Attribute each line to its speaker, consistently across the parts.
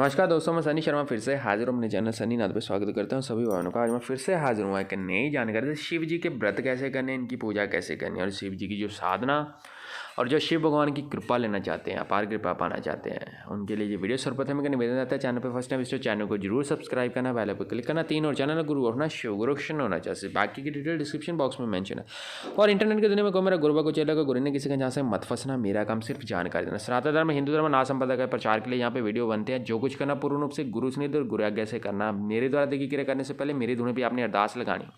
Speaker 1: नमस्कार दोस्तों, मैं सनी शर्मा फिर से हाजिर हूँ अपने चैनल सनी नाथ पे। स्वागत करता हूँ सभी भाइयों का। आज मैं फिर से हाजिर हुआ एक नई जानकारी से शिव जी के व्रत कैसे करने, इनकी पूजा कैसे करनी और शिव जी की जो साधना और जो शिव भगवान की कृपा लेना चाहते हैं, अपार कृपा पाना चाहते हैं, उनके लिए ये वीडियो सर्वप्रथम का निवेदन रहता है। चैनल पर फर्स्ट टाइम इस चैनल को जरूर सब्सक्राइब करना, बेल पर क्लिक करना, 3 और चैनल गुरु होना शिव गुरुक्षण होना चाहिए। बाकी की डिटेल डिस्क्रिप्शन बॉक्स में मेंशन है। और इंटरनेट की दुनिया में कोई मेरा गुरुबा को चलेगा, गुरु ने किसी का जहाँ से मत फंसना। मेरा काम सिर्फ जानकारी देना। सनातन धर्म, हिंदू धर्म, ना संप्रदाय का प्रचार के लिए यहाँ पे वीडियो बनते हैं। जो कुछ करना पूर्ण रूप से गुरु से नहीं, गुरु आज्ञा से करना। मेरे द्वारा देखी क्रिया करने से पहले मेरी धुन भी आपने अरदास लगानी।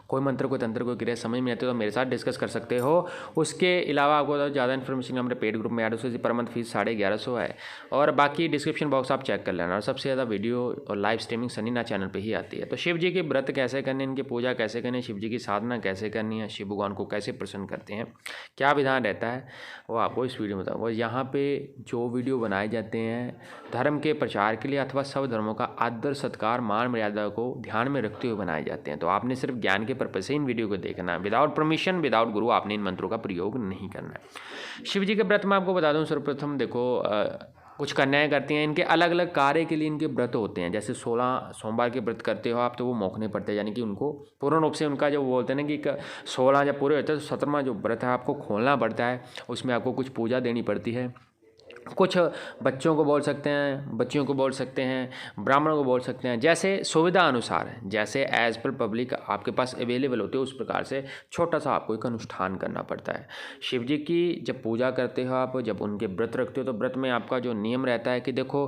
Speaker 1: कोई मंत्र, कोई तंत्र, कोई क्रिया समझ में आती है तो मेरे साथ डिस्कस कर सकते हो। उसके अलावा आपको ज़्यादा इन्फॉर्मेशन हमारे पेड ग्रुप में ऐड हो, पर मंथ फीस 1150 है। और बाकी डिस्क्रिप्शन बॉक्स आप चेक कर लेना। और सबसे ज़्यादा वीडियो और लाइव स्ट्रीमिंग सनी नाथ चैनल पे ही आती है। तो शिव जी के व्रत कैसे करने, इनकी पूजा कैसे करनी, शिव जी की साधना कैसे करनी है, शिव भगवान को कैसे प्रसन्न करते हैं, क्या विधान रहता है, वो आपको इस वीडियो में बताऊँगा। यहाँ पे जो वीडियो बनाए जाते हैं धर्म के प्रचार के लिए अथवा सब धर्मों का आदर सत्कार मान मर्यादा को ध्यान में रखते हुए बनाए जाते हैं। तो आपने सिर्फ ज्ञान के पर्पज से इन वीडियो को देखना है। विदाउट परमिशन, विदाउट गुरु आपने इन मंत्रों का प्रयोग नहीं करना है। शिव जी के व्रत में आपको बता दूं, सर्वप्रथम देखो कुछ कन्याएं करती हैं, इनके अलग अलग कार्य के लिए इनके व्रत होते हैं। जैसे 16 सोमवार के व्रत करते हो आप, तो वो मोखने पड़ते हैं, यानी कि उनको पूर्ण रूप से उनका जो बोलते हैं ना कि 16 जब पूरे होते हैं तो 17वां जो व्रत है आपको खोलना पड़ता है। उसमें आपको कुछ पूजा देनी पड़ती है। कुछ बच्चों को बोल सकते हैं, बच्चियों को बोल सकते हैं, ब्राह्मणों को बोल सकते हैं, जैसे सुविधा अनुसार है, जैसे एज पर पब्लिक आपके पास अवेलेबल होते हो उस प्रकार से छोटा सा आपको एक अनुष्ठान करना पड़ता है। शिव जी की जब पूजा करते हो आप, जब उनके व्रत रखते हो, तो व्रत में आपका जो नियम रहता है कि देखो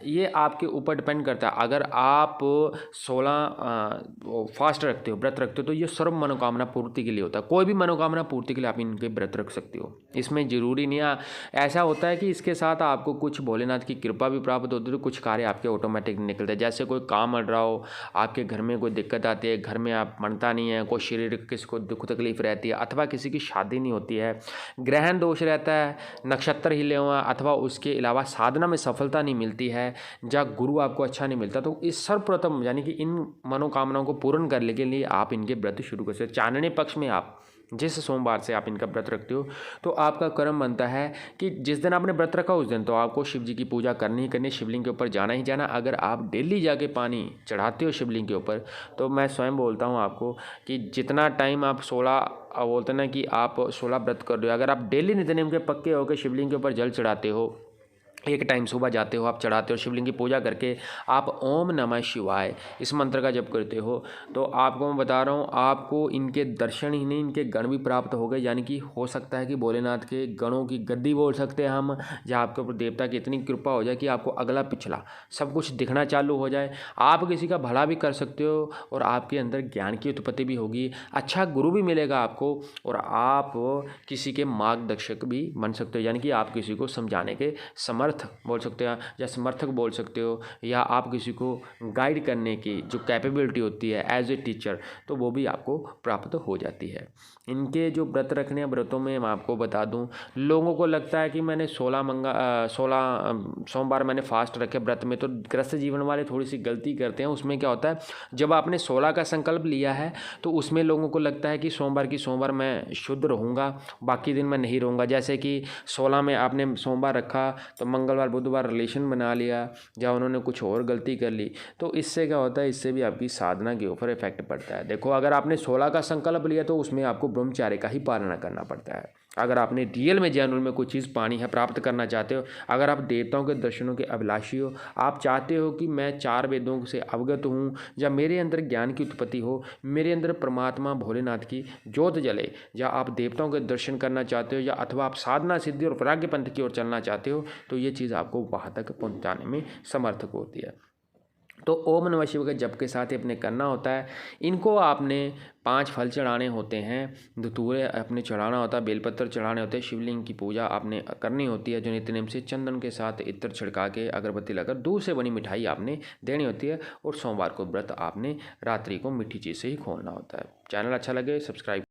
Speaker 1: ये आपके ऊपर डिपेंड करता है। अगर आप 16 फास्ट रखते हो, व्रत रखते हो, तो ये सर्व मनोकामना पूर्ति के लिए होता है। कोई भी मनोकामना पूर्ति के लिए आप इनके व्रत रख सकते हो। इसमें जरूरी नहीं है, ऐसा होता है कि इसके साथ आपको कुछ भोलेनाथ की कृपा भी प्राप्त होती है, तो कुछ कार्य आपके ऑटोमेटिक निकलते हैं। जैसे कोई काम अड़ रहा हो, आपके घर में कोई दिक्कत आती है, घर में आप मनता नहीं है, कोई शरीर किसी को दुख तकलीफ रहती है, अथवा किसी की शादी नहीं होती है, ग्रहण दोष रहता है, नक्षत्र हिले हुआ, अथवा उसके अलावा साधना में सफलता नहीं मिलती है, या गुरु आपको अच्छा नहीं मिलता, तो इस सर्वप्रथम यानी कि इन मनोकामनाओं को पूर्ण करने के लिए आप इनके व्रत शुरू कर सकते हैं। चांदनी पक्ष में आप जिस सोमवार से आप इनका व्रत रखते हो, तो आपका कर्म बनता है कि जिस दिन आपने व्रत रखा उस दिन तो आपको शिव जी की पूजा करनी ही करनी, शिवलिंग के ऊपर जाना ही जाना। अगर आप डेली जाके पानी चढ़ाते हो शिवलिंग के ऊपर, तो मैं स्वयं बोलता हूँ आपको कि जितना टाइम आप 16 बोलते ना कि आप 16 व्रत कर रहे हो, अगर आप डेली नित्यनेम के पक्के होकर शिवलिंग के ऊपर जल चढ़ाते हो, एक टाइम सुबह जाते हो आप चढ़ाते हो, शिवलिंग की पूजा करके आप ओम नमः शिवाय इस मंत्र का जप करते हो, तो आपको मैं बता रहा हूँ आपको इनके दर्शन ही नहीं, इनके गण भी प्राप्त हो गए। यानी कि हो सकता है कि भोलेनाथ के गणों की गद्दी बोल सकते हैं हम, जहाँ आपके ऊपर देवता की इतनी कृपा हो जाए कि आपको अगला पिछला सब कुछ दिखना चालू हो जाए। आप किसी का भला भी कर सकते हो और आपके अंदर ज्ञान की उत्पत्ति भी होगी, अच्छा गुरु भी मिलेगा आपको, और आप किसी के मार्गदर्शक भी बन सकते हो। यानी कि आप किसी को समझाने के समर्थ बोल सकते हैं, या समर्थक बोल सकते हो, या आप किसी को गाइड करने की जो कैपेबिलिटी होती है एज ए टीचर, तो वो भी आपको प्राप्त हो जाती है। इनके जो व्रत रखने व्रतों में मैं आपको बता दूं, लोगों को लगता है कि मैंने 16 सोमवार मैंने फास्ट रखे व्रत में, तो ग्रस्त जीवन वाले थोड़ी सी गलती करते हैं। उसमें क्या होता है, जब आपने 16 का संकल्प लिया है तो उसमें लोगों को लगता है कि सोमवार की सोमवार मैं शुद्ध रहूँगा, बाकी दिन मैं नहीं रहूँगा। जैसे कि 16 में आपने सोमवार रखा तो मंगलवार बुधवार रिलेशन बना लिया, या उन्होंने कुछ और गलती कर ली, तो इससे क्या होता है, इससे भी आपकी साधना के ऊपर इफेक्ट पड़ता है। देखो, अगर आपने 16 का संकल्प लिया तो उसमें आपको ब्रह्मचार्य का ही पालना करना पड़ता है। अगर आपने रियल में जैनुअल में कोई चीज़ पानी है, प्राप्त करना चाहते हो, अगर आप देवताओं के दर्शनों के अभिलाषी हो, आप चाहते हो कि मैं 4 वेदों से अवगत हूँ, या मेरे अंदर ज्ञान की उत्पत्ति हो, मेरे अंदर परमात्मा भोलेनाथ की ज्योत जले, या आप देवताओं के दर्शन करना चाहते हो, या अथवा आप साधना सिद्धि और वैराग्य पंथ की ओर चलना चाहते हो, तो ये चीज़ आपको वहाँ तक पहुँचाने में समर्थक होती है। तो ओम नमः शिवाय के जप के साथ ही अपने करना होता है। इनको आपने 5 फल चढ़ाने होते हैं, धतूरे अपने चढ़ाना होता है, बेलपत्र चढ़ाने होते हैं, शिवलिंग की पूजा आपने करनी होती है, जो नित्यनेम से चंदन के साथ इत्र छिड़का के अगरबत्ती लगाकर दूध से बनी मिठाई आपने देनी होती है, और सोमवार को व्रत आपने रात्रि को मीठी चीज़ से ही खोलना होता है। चैनल अच्छा लगे सब्सक्राइब